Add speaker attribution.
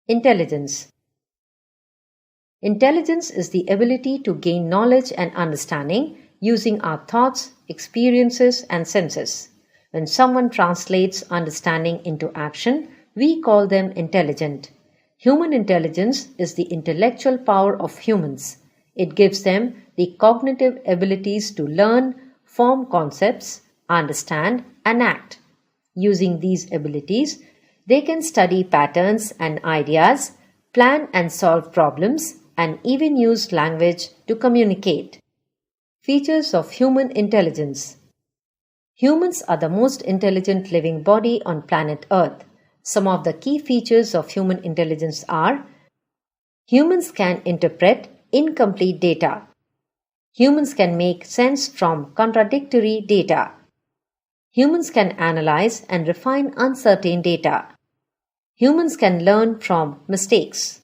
Speaker 1: Intelligence. Intelligence is the ability to gain knowledge and understanding using our thoughts, experiences, and senses. When someone translates understanding into action, we call them intelligent. Human intelligence is the intellectual power of humans. It gives them the cognitive abilities to learn, form concepts, understand, and act. Using these abilities, they can study patterns and ideas, plan and solve problems, and even use language to communicate. Features of human intelligence. Humans are the most intelligent living body on planet Earth. Some of the key features of human intelligence are: humans can interpret incomplete data. Humans can make sense from contradictory data. Humans can analyze and refine uncertain data. Humans can learn from mistakes.